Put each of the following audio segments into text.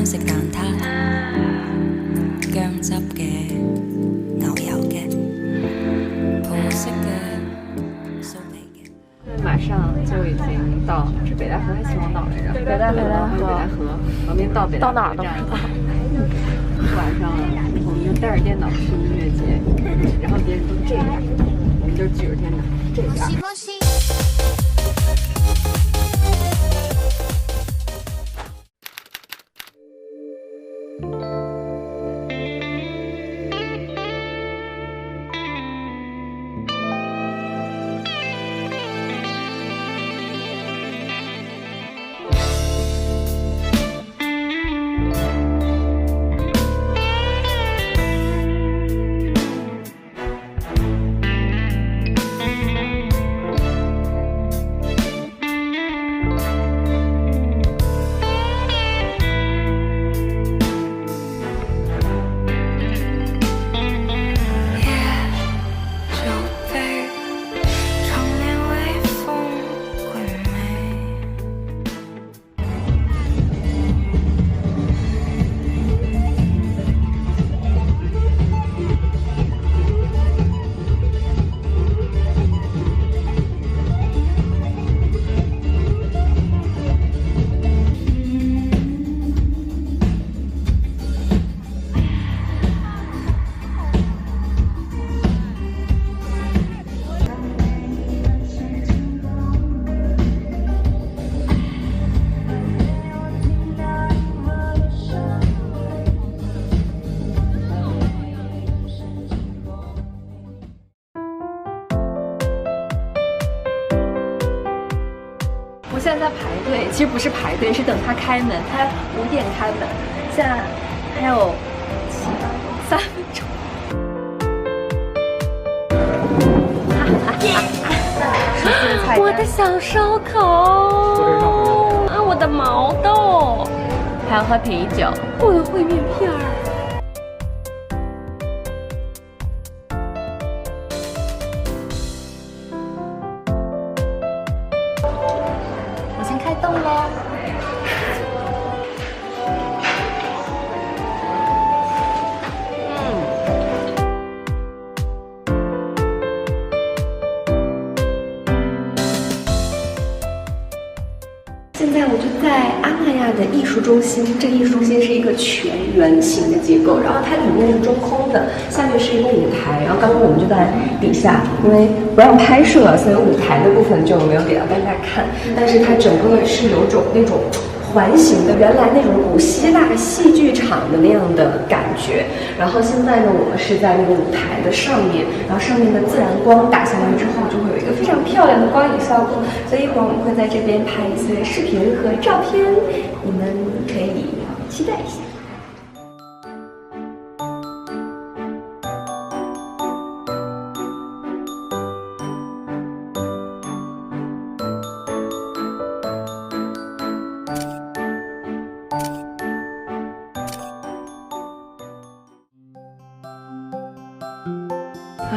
食蛋撻、薑汁嘅、牛油嘅、葡式嘅、酥皮嘅。马上就已经到，是北戴河还是秦皇岛来着？北戴河，旁边到北戴河到哪儿都站了。晚上我们就带着电脑去音乐节，然后别人都这样，我们就举着电脑这样。我现在在排队，其实不是排队，是等它开门。它5点开门，现在还有3分钟。我的小烧烤啊，我的毛豆，还要喝啤酒，我的烩面片儿。我先开动喽。现在我就在阿那亚的艺术中心，这个艺术中心是一个全圆形的结构，然后它里面是中空的，下面是一个舞台，然后刚刚我们就在底下，因为不让拍摄，所以舞台的部分就没有给到大家看，但是它整个是有种那种环形的，原来那种古希腊戏剧场的那样的感觉。然后现在呢，我们是在那个舞台的上面，然后上面的自然光打下来之后，就会有一个非常漂亮的光影效果。所以一会儿我们会在这边拍一些视频和照片，你们可以期待一下。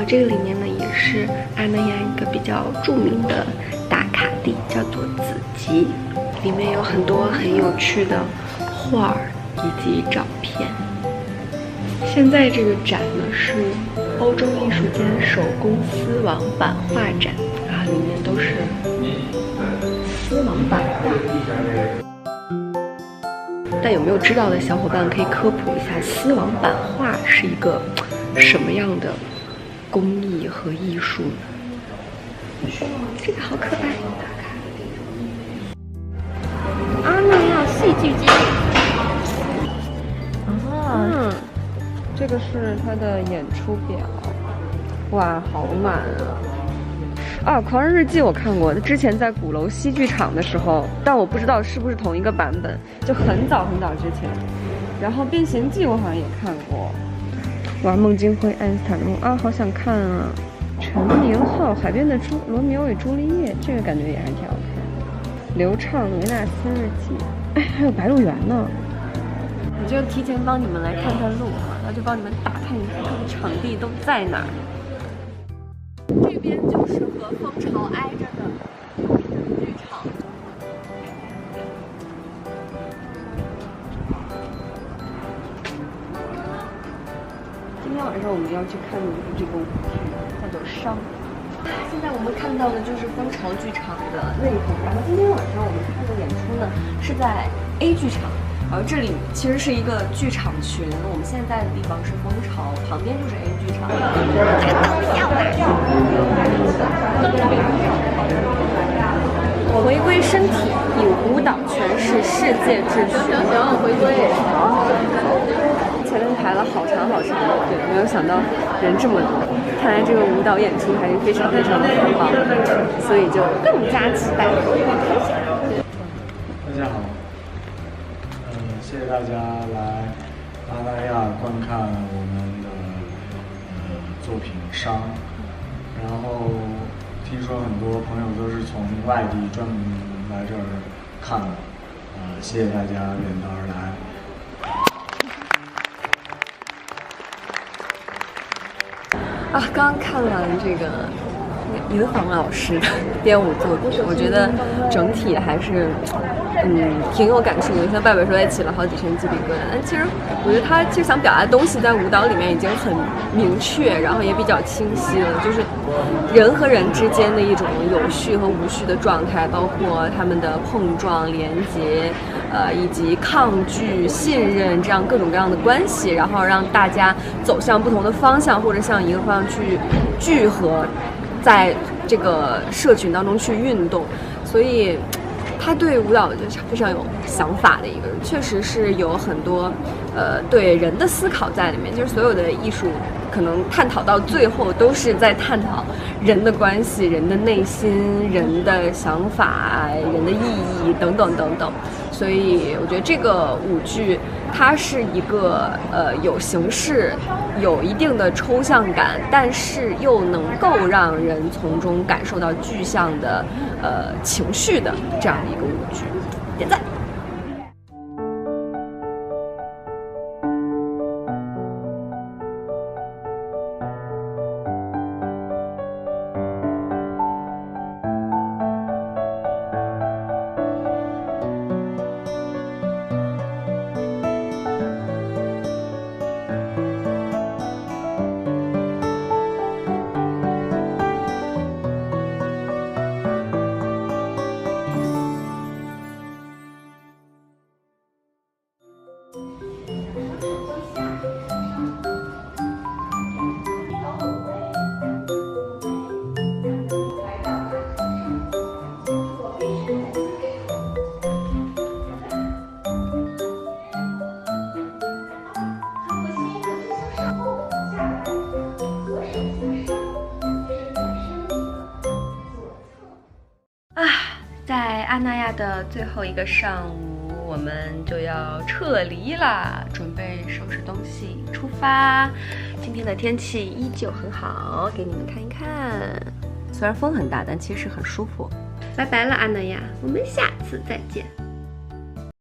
这个里面呢也是阿那亚一个比较著名的打卡地，叫做子集，里面有很多很有趣的画儿以及照片。现在这个展呢是欧洲艺术间手工丝网版画展啊，里面都是丝网版画。但有没有知道的小伙伴可以科普一下，丝网版画是一个什么样的工艺和艺术呢？这个好可爱！阿那亚戏剧节啊，这个是他的演出表，哇，好满啊！啊，《狂人日记》我看过，之前在鼓楼西剧场的时候，但我不知道是不是同一个版本，就很早很早之前。然后《变形记》我好像也看过。哇，孟京辉、爱因斯坦的梦啊，好想看啊！陈明昊《海边的罗密欧与朱丽叶》，这个感觉也还挺好看。刘畅《维纳斯日记》，哎，还有《白鹿原》呢。我就提前帮你们来看看路嘛，然后就帮你们打探一下各个场地都在哪儿。这边就是和蜂巢挨着的剧场。我们要去看的这个舞剧，叫做《伤》。现在我们看到的就是蜂巢剧场的内部，然后今天晚上我们看的演出呢是在 A 剧场，然后这里其实是一个剧场群，我们现在在的地方是蜂巢，旁边就是 A 剧场。回归身体，以舞蹈诠释世界秩序。回归。前面排了好长好长的队，没有想到人这么多。看来这个舞蹈演出还是非常非常的棒，所以就更加期待。大家好，谢谢大家来阿那亚观看我们的作品《伤》，然后听说很多朋友都是从外地专门来这儿看的，谢谢大家远道而来。刚看完这个银房老师的编舞作品，我觉得整体还是挺有感触的。像拜拜说，也起了好几身鸡皮疙瘩。但其实我觉得他其实想表达的东西在舞蹈里面已经很明确，然后也比较清晰了，就是人和人之间的一种有序和无序的状态，包括他们的碰撞、连接，以及抗拒、信任这样各种各样的关系，然后让大家走向不同的方向，或者向一个方向去聚合，在这个社群当中去运动。所以他对舞蹈就是非常有想法的一个人，确实是有很多对人的思考在里面。就是所有的艺术可能探讨到最后都是在探讨人的关系、人的内心、人的想法、人的意义等等等等。所以我觉得这个舞剧它是一个有形式、有一定的抽象感，但是又能够让人从中感受到具象的情绪的这样的一个舞剧，点赞。在阿那亚的最后一个上午，我们就要撤离啦，准备收拾东西出发。今天的天气依旧很好，给你们看一看。虽然风很大，但其实很舒服。拜拜了，阿那亚，我们下次再见。